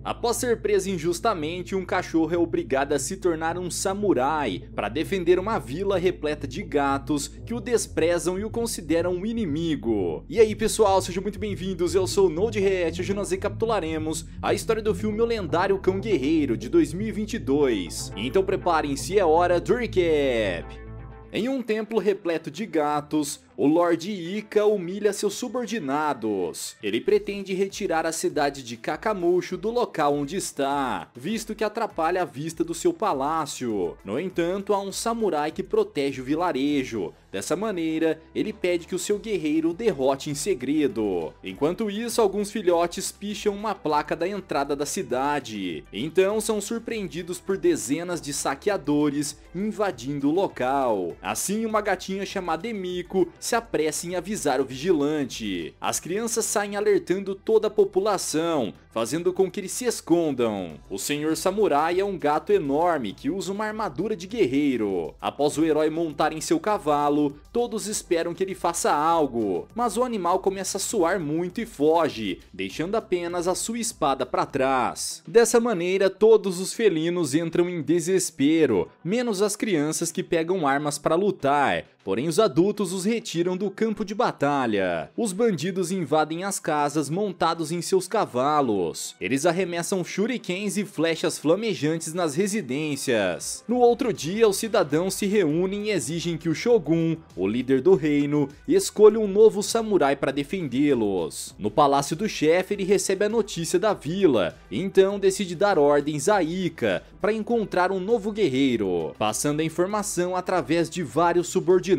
Após ser preso injustamente, um cachorro é obrigado a se tornar um samurai para defender uma vila repleta de gatos que o desprezam e o consideram um inimigo. E aí pessoal, sejam muito bem-vindos, eu sou o NodeReact. Hoje nós recapitularemos a história do filme O Lendário Cão Guerreiro de 2022. Então preparem-se, é hora do recap. Em um templo repleto de gatos, o Lorde Ika humilha seus subordinados. Ele pretende retirar a cidade de Kakamusho do local onde está, visto que atrapalha a vista do seu palácio. No entanto, há um samurai que protege o vilarejo. Dessa maneira, ele pede que o seu guerreiro o derrote em segredo. Enquanto isso, alguns filhotes picham uma placa da entrada da cidade. Então, são surpreendidos por dezenas de saqueadores invadindo o local. Assim, uma gatinha chamada Emiko se apressa em avisar o vigilante. As crianças saem alertando toda a população, fazendo com que eles se escondam. O Senhor Samurai é um gato enorme que usa uma armadura de guerreiro. Após o herói montar em seu cavalo, todos esperam que ele faça algo, mas o animal começa a suar muito e foge, deixando apenas a sua espada para trás. Dessa maneira, todos os felinos entram em desespero, menos as crianças que pegam armas para lutar. Porém, os adultos os retiram do campo de batalha. Os bandidos invadem as casas montados em seus cavalos. Eles arremessam shurikens e flechas flamejantes nas residências. No outro dia, os cidadãos se reúnem e exigem que o Shogun, o líder do reino, escolha um novo samurai para defendê-los. No palácio do chefe, ele recebe a notícia da vila, então decide dar ordens a Ika para encontrar um novo guerreiro, passando a informação através de vários subordinados.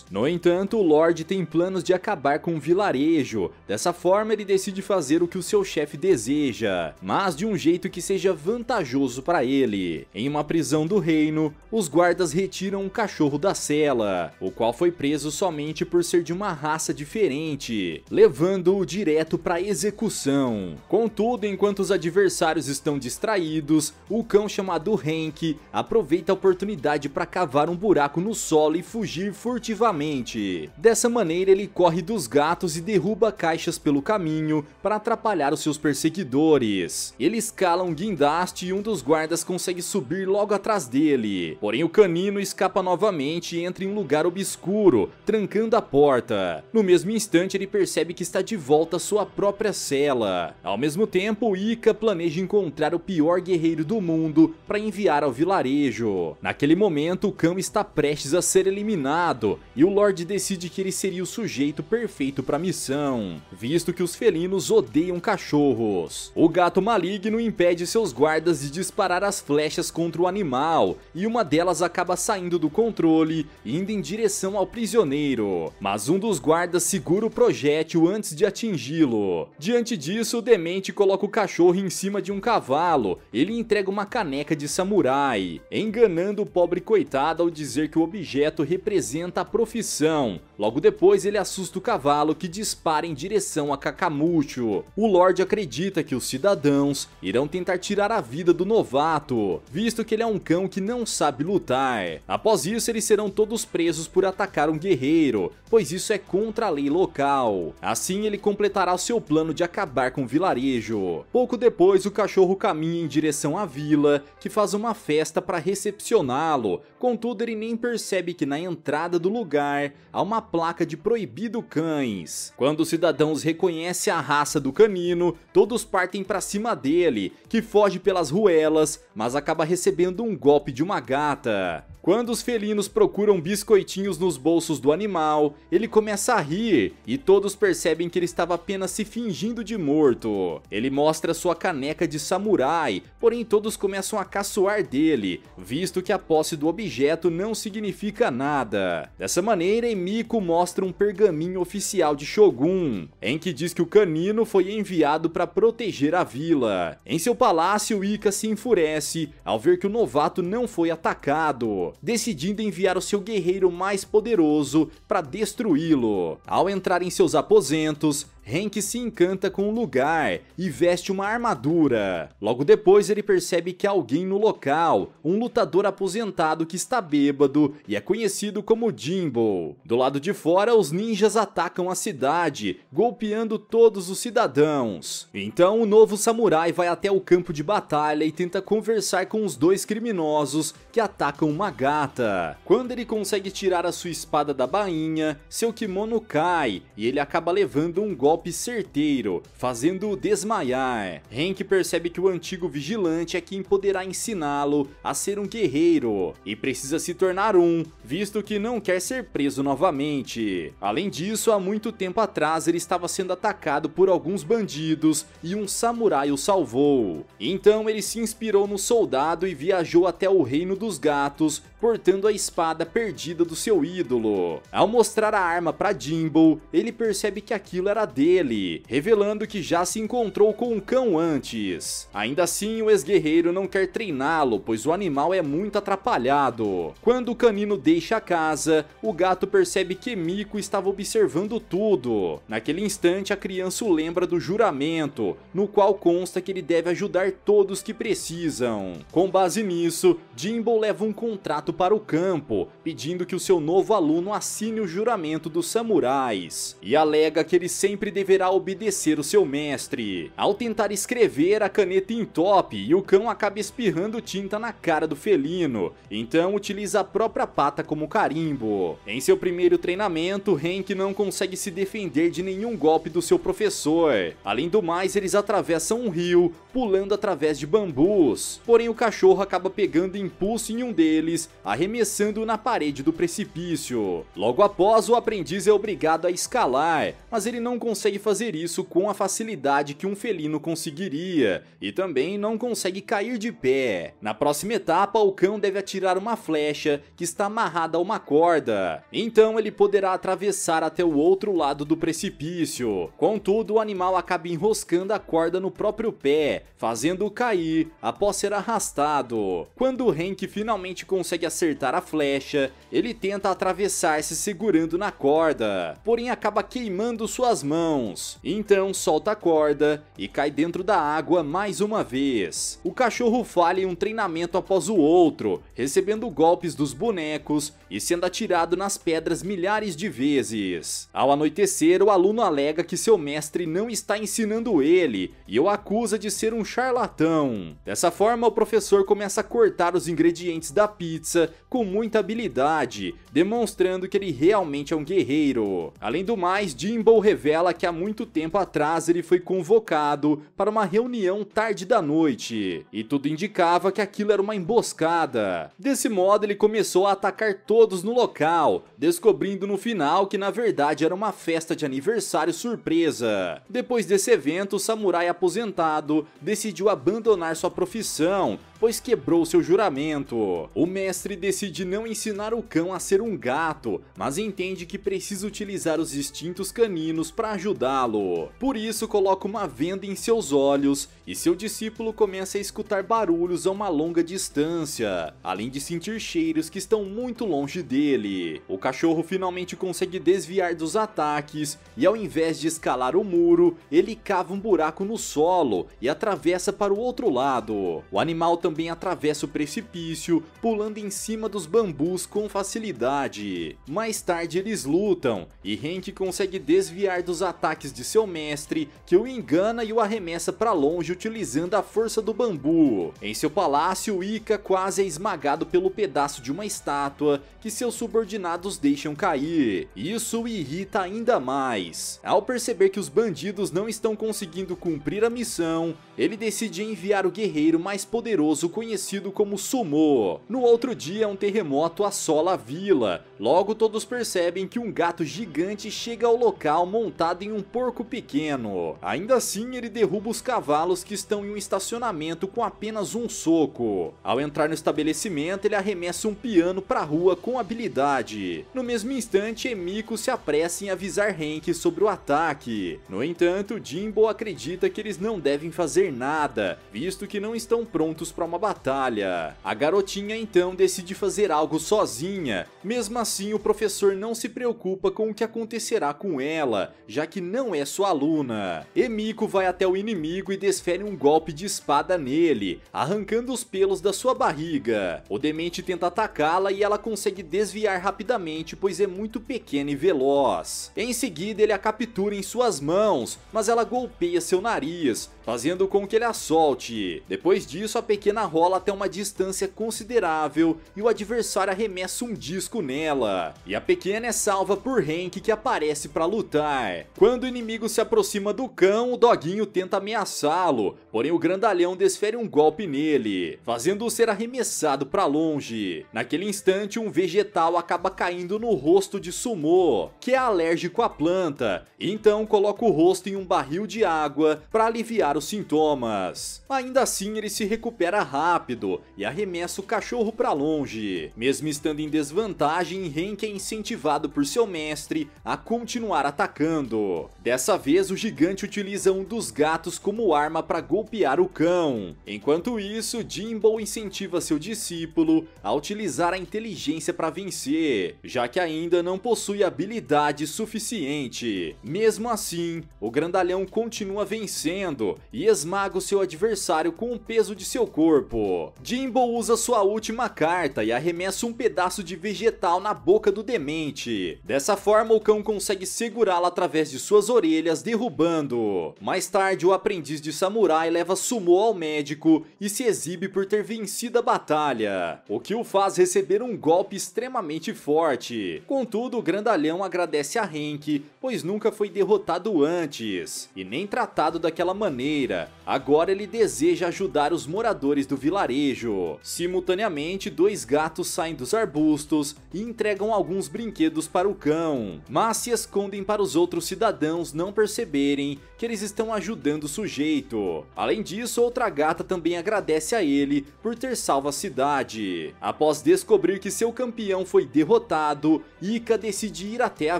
No entanto, o Lorde tem planos de acabar com o vilarejo. Dessa forma, ele decide fazer o que o seu chefe deseja, mas de um jeito que seja vantajoso para ele. Em uma prisão do reino, os guardas retiram um cachorro da cela, o qual foi preso somente por ser de uma raça diferente, levando-o direto para execução. Contudo, enquanto os adversários estão distraídos, o cão chamado Hank aproveita a oportunidade para cavar um buraco no solo e fugir furtivamente. Dessa maneira, ele corre dos gatos e derruba caixas pelo caminho para atrapalhar os seus perseguidores. Ele escala um guindaste e um dos guardas consegue subir logo atrás dele. Porém, o canino escapa novamente e entra em um lugar obscuro, trancando a porta. No mesmo instante, ele percebe que está de volta à sua própria cela. Ao mesmo tempo, Ika planeja encontrar o pior guerreiro do mundo para enviar ao vilarejo. Naquele momento, o cão está prestes a ser eliminado e o Lorde decide que ele seria o sujeito perfeito para a missão, visto que os felinos odeiam cachorros. O gato maligno impede seus guardas de disparar as flechas contra o animal e uma delas acaba saindo do controle e indo em direção ao prisioneiro, mas um dos guardas segura o projétil antes de atingi-lo. Diante disso, o demente coloca o cachorro em cima de um cavalo. Ele entrega uma caneca de samurai, enganando o pobre coitado ao dizer que o objeto representa a profissão. Logo depois, ele assusta o cavalo que dispara em direção a Kakamusho. O Lorde acredita que os cidadãos irão tentar tirar a vida do novato, visto que ele é um cão que não sabe lutar. Após isso, eles serão todos presos por atacar um guerreiro, pois isso é contra a lei local. Assim, ele completará o seu plano de acabar com o vilarejo. Pouco depois, o cachorro caminha em direção à vila, que faz uma festa para recepcioná-lo. Contudo, ele nem percebe que na entrada do lugar há uma placa de proibido cães. Quando os cidadãos reconhecem a raça do canino, todos partem para cima dele, que foge pelas ruelas, mas acaba recebendo um golpe de uma gata. Quando os felinos procuram biscoitinhos nos bolsos do animal, ele começa a rir e todos percebem que ele estava apenas se fingindo de morto. Ele mostra sua caneca de samurai, porém todos começam a caçoar dele, visto que a posse do objeto não significa nada. Dessa maneira, Emiko mostra um pergaminho oficial de Shogun, em que diz que o canino foi enviado para proteger a vila. Em seu palácio, Ika se enfurece ao ver que o novato não foi atacado, decidindo enviar o seu guerreiro mais poderoso para destruí-lo. Ao entrar em seus aposentos, Hank se encanta com o lugar e veste uma armadura. Logo depois ele percebe que há alguém no local, um lutador aposentado que está bêbado e é conhecido como Jimbo. Do lado de fora, os ninjas atacam a cidade, golpeando todos os cidadãos. Então o novo samurai vai até o campo de batalha e tenta conversar com os dois criminosos que atacam uma gata. Quando ele consegue tirar a sua espada da bainha, seu kimono cai e ele acaba levando um golpe certeiro, fazendo-o desmaiar. Hank percebe que o antigo vigilante é quem poderá ensiná-lo a ser um guerreiro e precisa se tornar um, visto que não quer ser preso novamente. Além disso, há muito tempo atrás ele estava sendo atacado por alguns bandidos e um samurai o salvou. Então ele se inspirou no soldado e viajou até o reino dos gatos, portando a espada perdida do seu ídolo. Ao mostrar a arma para Jimbo, ele percebe que aquilo era dele, revelando que já se encontrou com um cão antes. Ainda assim, o ex-guerreiro não quer treiná-lo, pois o animal é muito atrapalhado. Quando o canino deixa a casa, o gato percebe que Miko estava observando tudo. Naquele instante, a criança o lembra do juramento, no qual consta que ele deve ajudar todos que precisam. Com base nisso, Jimbo leva um contrato para o campo, pedindo que o seu novo aluno assine o juramento dos samurais, e alega que ele sempre deverá obedecer o seu mestre. Ao tentar escrever, a caneta entope e o cão acaba espirrando tinta na cara do felino, então utiliza a própria pata como carimbo. Em seu primeiro treinamento, Hank não consegue se defender de nenhum golpe do seu professor. Além do mais, eles atravessam um rio, pulando através de bambus. Porém, o cachorro acaba pegando impulso em um deles, arremessando-o na parede do precipício. Logo após, o aprendiz é obrigado a escalar, mas ele não consegue fazer isso com a facilidade que um felino conseguiria, e também não consegue cair de pé. Na próxima etapa, o cão deve atirar uma flecha que está amarrada a uma corda. Então ele poderá atravessar até o outro lado do precipício. Contudo, o animal acaba enroscando a corda no próprio pé, fazendo-o cair após ser arrastado. Quando Hank finalmente consegue acertar a flecha, ele tenta atravessar-se segurando na corda, porém acaba queimando suas mãos. Então solta a corda e cai dentro da água mais uma vez. O cachorro falha em um treinamento após o outro, recebendo golpes dos bonecos e sendo atirado nas pedras milhares de vezes. Ao anoitecer, o aluno alega que seu mestre não está ensinando ele e o acusa de ser um charlatão. Dessa forma, o professor começa a cortar os ingredientes da pizza com muita habilidade, demonstrando que ele realmente é um guerreiro. Além do mais, Jimbo revela que há muito tempo atrás ele foi convocado para uma reunião tarde da noite, e tudo indicava que aquilo era uma emboscada. Desse modo, ele começou a atacar todos no local, descobrindo no final que na verdade era uma festa de aniversário surpresa. Depois desse evento, o samurai aposentado decidiu abandonar sua profissão, pois quebrou seu juramento. O mestre decide não ensinar o cão a ser um gato, mas entende que precisa utilizar os instintos caninos para ajudá-lo. Por isso, coloca uma venda em seus olhos e seu discípulo começa a escutar barulhos a uma longa distância, além de sentir cheiros que estão muito longe dele. O cachorro finalmente consegue desviar dos ataques e, ao invés de escalar o muro, ele cava um buraco no solo e atravessa para o outro lado. O animal também atravessa o precipício, pulando em cima dos bambus com facilidade. Mais tarde eles lutam, e Hank consegue desviar dos ataques de seu mestre, que o engana e o arremessa para longe utilizando a força do bambu. Em seu palácio, Ika quase é esmagado pelo pedaço de uma estátua que seus subordinados deixam cair. Isso o irrita ainda mais. Ao perceber que os bandidos não estão conseguindo cumprir a missão, ele decide enviar o guerreiro mais poderoso conhecido como Sumo. No outro dia, um terremoto assola a vila. Logo, todos percebem que um gato gigante chega ao local montado em um porco pequeno. Ainda assim, ele derruba os cavalos que estão em um estacionamento com apenas um soco. Ao entrar no estabelecimento, ele arremessa um piano para a rua com habilidade. No mesmo instante, Emiko se apressa em avisar Hank sobre o ataque. No entanto, Jimbo acredita que eles não devem fazer nada, visto que não estão prontos para uma batalha. A garotinha então decide decide fazer algo sozinha. Mesmo assim, o professor não se preocupa com o que acontecerá com ela, já que não é sua aluna. Emiko vai até o inimigo e desfere um golpe de espada nele, arrancando os pelos da sua barriga. O demente tenta atacá-la e ela consegue desviar rapidamente, pois é muito pequena e veloz. Em seguida, ele a captura em suas mãos, mas ela golpeia seu nariz, fazendo com que ele a solte. Depois disso, a pequena rola até uma distância considerável e o adversário arremessa um disco nela. E a pequena é salva por Hank, que aparece para lutar. Quando o inimigo se aproxima do cão, o doguinho tenta ameaçá-lo, porém o grandalhão desfere um golpe nele, fazendo-o ser arremessado para longe. Naquele instante, um vegetal acaba caindo no rosto de Sumo, que é alérgico à planta, então coloca o rosto em um barril de água para aliviar os sintomas. Ainda assim, ele se recupera rápido e arremessa o cachorro para longe. Mesmo estando em desvantagem, Hank é incentivado por seu mestre a continuar atacando. Dessa vez, o gigante utiliza um dos gatos como arma para golpear o cão. Enquanto isso, Jimbo incentiva seu discípulo a utilizar a inteligência para vencer, já que ainda não possui habilidade suficiente. Mesmo assim, o grandalhão continua vencendo e esmaga o seu adversário com o peso de seu corpo. Jimbo usa sua última carta e arremessa um pedaço de vegetal na boca do demente. Dessa forma, o cão consegue segurá-lo através de suas orelhas, derrubando. Mais tarde, o aprendiz de samurai leva Sumo ao médico e se exibe por ter vencido a batalha, o que o faz receber um golpe extremamente forte. Contudo, o grandalhão agradece a Hank, pois nunca foi derrotado antes, e nem tratado daquela maneira. Agora ele deseja ajudar os moradores do vilarejo. Simultaneamente, dois gatos saem dos arbustos e entregam alguns brinquedos para o cão, mas se escondem para os outros cidadãos não perceberem que eles estão ajudando o sujeito. Além disso, outra gata também agradece a ele por ter salvo a cidade. Após descobrir que seu campeão foi derrotado, Ika decide ir até a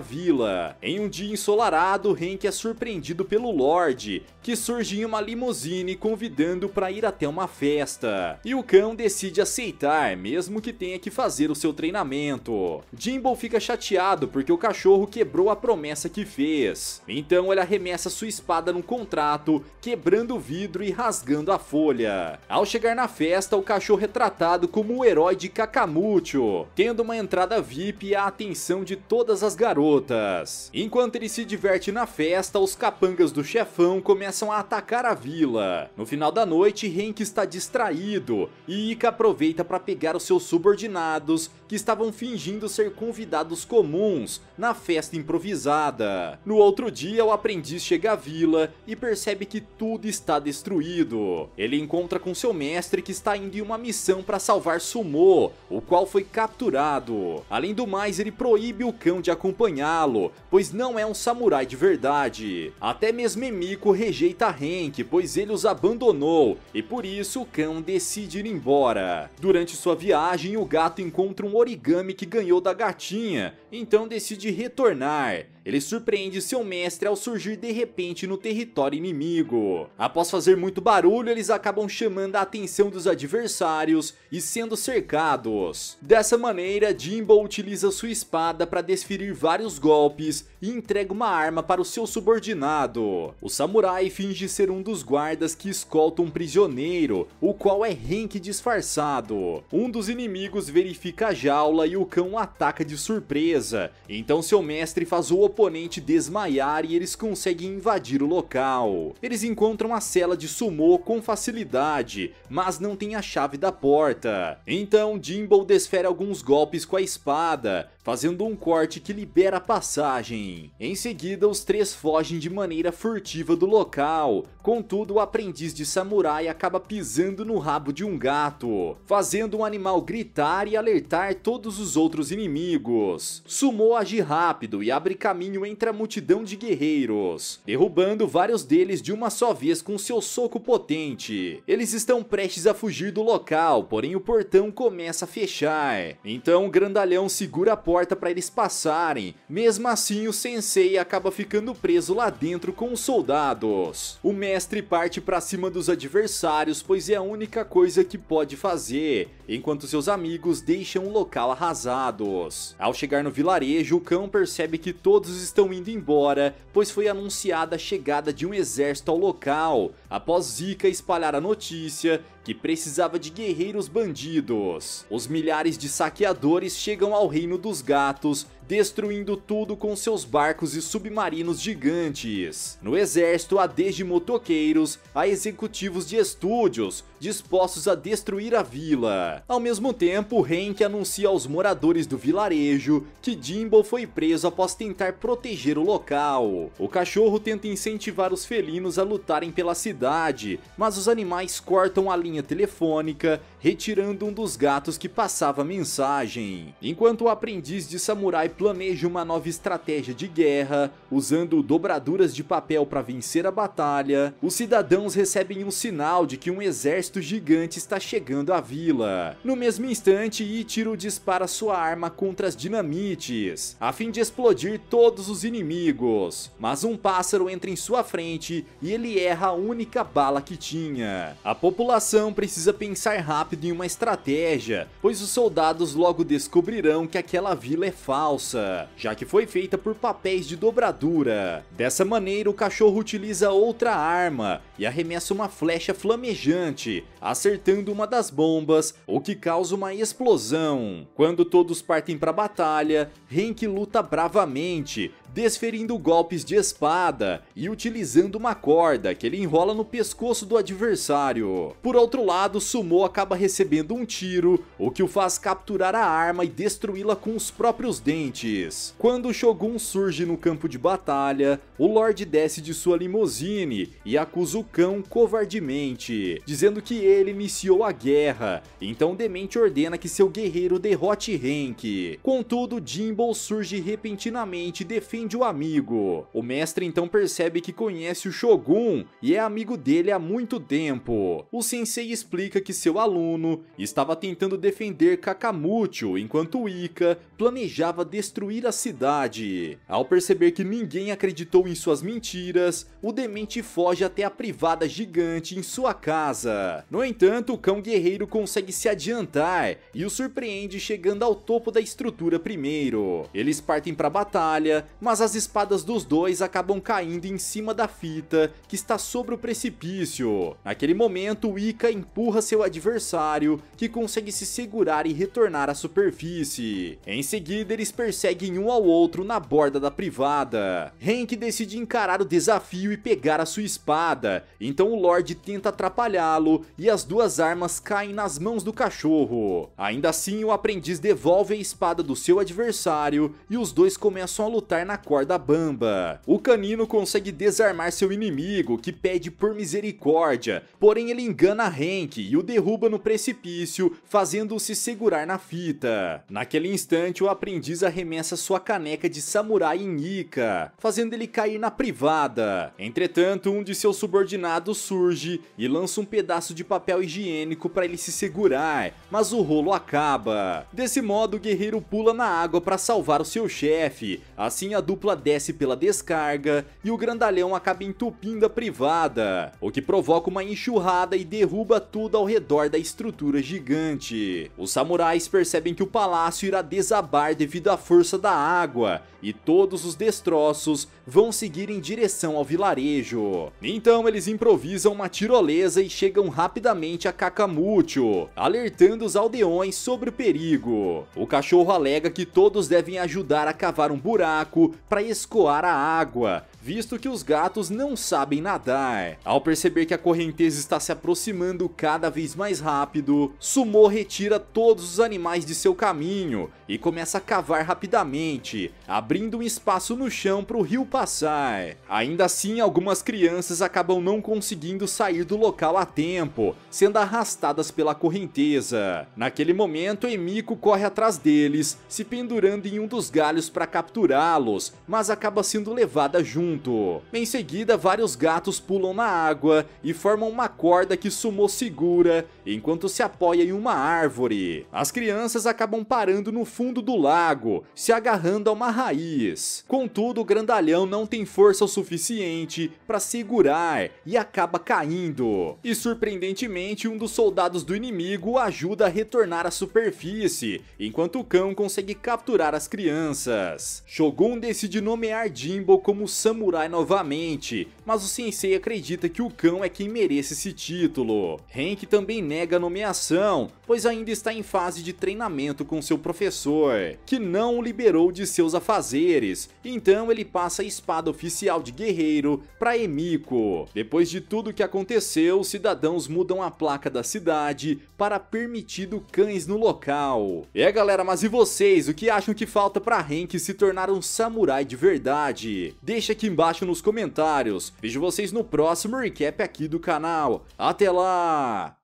vila. Em um dia ensolarado, Hank é surpreendido pelo Lorde, que surge em uma limusine convidando para ir até uma festa. E o cão decide aceitar, mesmo que tenha que fazer o seu treinamento. Jimbo fica chateado porque o cachorro quebrou a promessa que fez. Então ele arremessa sua espada no contrato, quebrando o vidro e rasgando a folha. Ao chegar na festa, o cachorro é tratado como o herói de Kakamucho, tendo uma entrada VIP e a atenção de todas as garotas. Enquanto ele se diverte na festa, os capangas do chefão começam a atacar a vila. No final da noite, Hank está distraído e Ika aproveita para pegar os seus subordinados que estavam fingindo ser convidados comuns na festa improvisada. No outro dia, o aprendiz chega à vila e percebe que tudo está destruído. Ele encontra com seu mestre, que está indo em uma missão para salvar Sumo, o qual foi capturado. Além do mais, ele proíbe o cão de acompanhá-lo, pois não é um samurai de verdade. Até mesmo Emiko rejeita Hank, pois ele os abandonou, e por isso o cão decide ir embora. Durante sua viagem, o gato encontra um origami que ganhou da gatinha, então decide retornar. Ele surpreende seu mestre ao surgir de repente no território inimigo. Após fazer muito barulho, eles acabam chamando a atenção dos adversários e sendo cercados. Dessa maneira, Jimbo utiliza sua espada para desferir vários golpes e entrega uma arma para o seu subordinado. O samurai finge ser um dos guardas que escoltam um prisioneiro, o qual é Hank disfarçado. Um dos inimigos verifica a jaula e o cão o ataca de surpresa, então seu mestre faz o oponente desmaiar e eles conseguem invadir o local. Eles encontram a cela de Sumo com facilidade, mas não tem a chave da porta. Então Jimbo desfere alguns golpes com a espada, fazendo um corte que libera a passagem. Em seguida, os três fogem de maneira furtiva do local. Contudo, o aprendiz de samurai acaba pisando no rabo de um gato, fazendo o animal gritar e alertar todos os outros inimigos. Sumo age rápido e abre caminho entre a multidão de guerreiros, derrubando vários deles de uma só vez com seu soco potente. Eles estão prestes a fugir do local, porém o portão começa a fechar. Então o grandalhão segura a porta para eles passarem. Mesmo assim, o sensei acaba ficando preso lá dentro com os soldados. O mestre parte para cima dos adversários, pois é a única coisa que pode fazer, enquanto seus amigos deixam o local arrasados. Ao chegar no vilarejo, o cão percebe que todos estão indo embora, pois foi anunciada a chegada de um exército ao local, após Zika espalhar a notícia que precisava de guerreiros bandidos. Os milhares de saqueadores chegam ao reino dos gatos, destruindo tudo com seus barcos e submarinos gigantes. No exército há desde motoqueiros a executivos de estúdios, dispostos a destruir a vila. Ao mesmo tempo, Hank anuncia aos moradores do vilarejo que Jimbo foi preso após tentar proteger o local. O cachorro tenta incentivar os felinos a lutarem pela cidade, mas os animais cortam a linha telefônica, retirando um dos gatos que passava a mensagem. Enquanto o aprendiz de samurai planeja uma nova estratégia de guerra, usando dobraduras de papel para vencer a batalha, os cidadãos recebem um sinal de que um exército gigante está chegando à vila. No mesmo instante, Ichiro dispara sua arma contra as dinamites, a fim de explodir todos os inimigos. Mas um pássaro entra em sua frente e ele erra a única bala que tinha. A população precisa pensar rápido em uma estratégia, pois os soldados logo descobrirão que aquela vila é falsa, já que foi feita por papéis de dobradura. Dessa maneira, o cachorro utiliza outra arma e arremessa uma flecha flamejante, acertando uma das bombas, o que causa uma explosão. Quando todos partem para a batalha, Hank luta bravamente, desferindo golpes de espada e utilizando uma corda que ele enrola no pescoço do adversário. Por outro lado, Sumo acaba recebendo um tiro, o que o faz capturar a arma e destruí-la com os próprios dentes. Quando o Shogun surge no campo de batalha, o Lorde desce de sua limusine e acusa o cão covardemente, dizendo que ele iniciou a guerra, então o Demente ordena que seu guerreiro derrote Hank. Contudo, Jimbo surge repentinamente e defende o amigo. O mestre então percebe que conhece o Shogun e é amigo dele há muito tempo. O sensei explica que seu aluno estava tentando defender Kakamucho enquanto Ika planejava destruir a cidade. Ao perceber que ninguém acreditou em suas mentiras, o Demente foge até a privada gigante em sua casa. No entanto, o cão guerreiro consegue se adiantar e o surpreende chegando ao topo da estrutura primeiro. Eles partem para a batalha, mas as espadas dos dois acabam caindo em cima da fita que está sobre o precipício. Naquele momento, Ika empurra seu adversário, que consegue se segurar e retornar à superfície. Em seguida, eles perseguem um ao outro na borda da privada. Hank decide encarar o desafio e pegar a sua espada, então o Lorde tenta atrapalhá-lo e as duas armas caem nas mãos do cachorro. Ainda assim, o aprendiz devolve a espada do seu adversário e os dois começam a lutar na corda bamba. O canino consegue desarmar seu inimigo, que pede por misericórdia, porém ele engana Hank e o derruba no precipício, fazendo-o se segurar na fita. Naquele instante, o aprendiz arremessa sua caneca de samurai em Ika, fazendo ele cair na privada. Entretanto, um de seus subordinados surge e lança um pedaço de papel higiênico para ele se segurar, mas o rolo acaba. Desse modo, o guerreiro pula na água para salvar o seu chefe. Assim, a dupla desce pela descarga e o grandalhão acaba entupindo a privada, o que provoca uma enxurrada e derruba tudo ao redor da estrutura gigante. Os samurais percebem que o palácio irá desabar devido à força da água e todos os destroços vão seguir em direção ao vilarejo. Então eles improvisam uma tirolesa e chegam rapidamente a Kakamucho, alertando os aldeões sobre o perigo. O cachorro alega que todos devem ajudar a cavar um buraco para escoar a água, visto que os gatos não sabem nadar. Ao perceber que a correnteza está se aproximando cada vez mais rápido, Sumo retira todos os animais de seu caminho e começa a cavar rapidamente, abrindo um espaço no chão para o rio passar. passar. Ainda assim, algumas crianças acabam não conseguindo sair do local a tempo, sendo arrastadas pela correnteza. Naquele momento, Emiko corre atrás deles, se pendurando em um dos galhos para capturá-los, mas acaba sendo levada junto. Em seguida, vários gatos pulam na água e formam uma corda que Sumo segura, enquanto se apoia em uma árvore. As crianças acabam parando no fundo do lago, se agarrando a uma raiz. Contudo, o grandalhão não tem força o suficiente para segurar e acaba caindo. E surpreendentemente, um dos soldados do inimigo o ajuda a retornar à superfície, enquanto o cão consegue capturar as crianças. Shogun decide nomear Jimbo como samurai novamente, mas o sensei acredita que o cão é quem merece esse título. Hank também nega a nomeação, pois ainda está em fase de treinamento com seu professor, que não o liberou de seus afazeres, então ele passa a espada oficial de guerreiro para Emiko. Depois de tudo que aconteceu, os cidadãos mudam a placa da cidade para permitido cães no local. Galera, mas e vocês? O que acham que falta para Hank se tornar um samurai de verdade? Deixa aqui embaixo nos comentários. Vejo vocês no próximo recap aqui do canal. Até lá!